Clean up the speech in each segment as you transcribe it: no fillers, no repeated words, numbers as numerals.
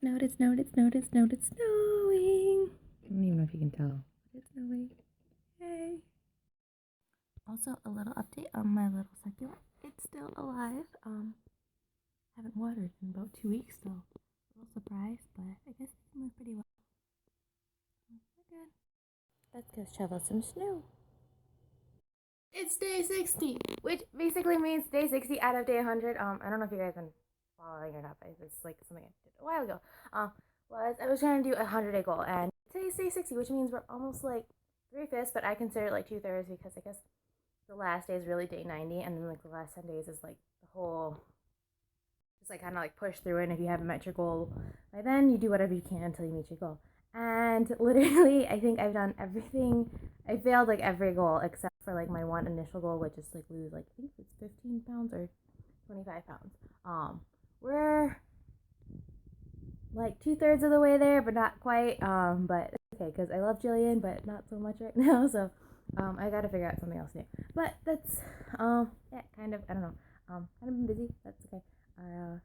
Snowed, it snowed, it snowed, it snowed, it's snowing. I don't even know if you can tell. It's snowing. Yay. Also, a little update on my little succulent. It's still alive. Haven't watered in about 2 weeks, so a little surprised, but I guess it's doing pretty well. We're good. Let's go shovel some snow. It's day 60, which basically means day 60 out of day 100. I don't know if you guys have been following or not, but it's like something I did a while ago. I was trying to do a 100-day goal, and today's day 60, which means we're almost like 3/5, but I consider it like 2/3 because I guess the last day is really day 90, and then like the last 10 days is like the whole, just like kind of like push through it. And if you haven't met your goal by then, you do whatever you can until you meet your goal. And literally, I think I've done everything. I failed like every goal except for like my one initial goal, which is like lose like, I think it's 15 pounds or 25 pounds. We're like 2/3 of the way there, but not quite. But it's okay because I love Jillian, but not so much right now. So I got to figure out something else new. But that's yeah, kind of, I don't know. Kind of been busy. That's okay. Yeah.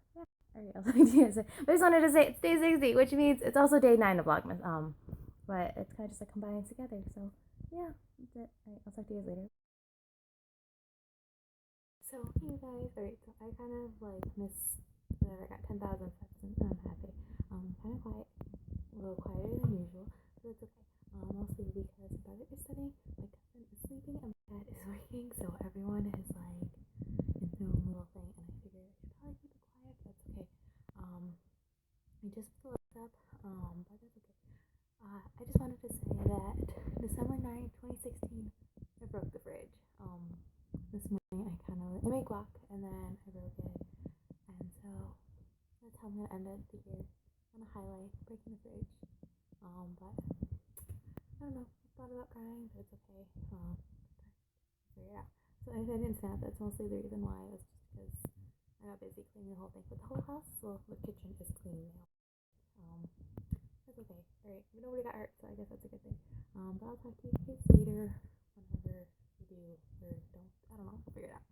Alright, I was like, but I just wanted to say it's day 60, which means it's also day 9 of Vlogmas. But it's kind of just like combined together. So yeah, that's it. Alright, I'll talk to you guys later. So hey guys, alright, so I kind of like missed whatever, I got 10,000 steps and I'm happy. Kind of quiet, a little quieter than usual, so it's okay. Mostly because my brother is studying, my cousin is sleeping, and my dad is working, so everyone is like in their own little thing, and I figured I should probably keep it quiet, but that's okay. I just put the lights up, but that's okay. I just wanted to say that December 9th, 2016, I broke the fridge. This morning I made guac and then I broke it, and so that's how I'm gonna end the year, on a highlight, breaking the fridge. But I don't know. I thought about crying, but it's okay. Figure it out. So if I didn't snap, that's mostly the reason why. It was just because I got busy cleaning the whole thing. But the whole house, well, the kitchen is clean now. That's okay. Alright, nobody got hurt, so I guess that's a good thing. But I'll talk to you guys later whenever we do or don't. I don't know. I'll figure it out.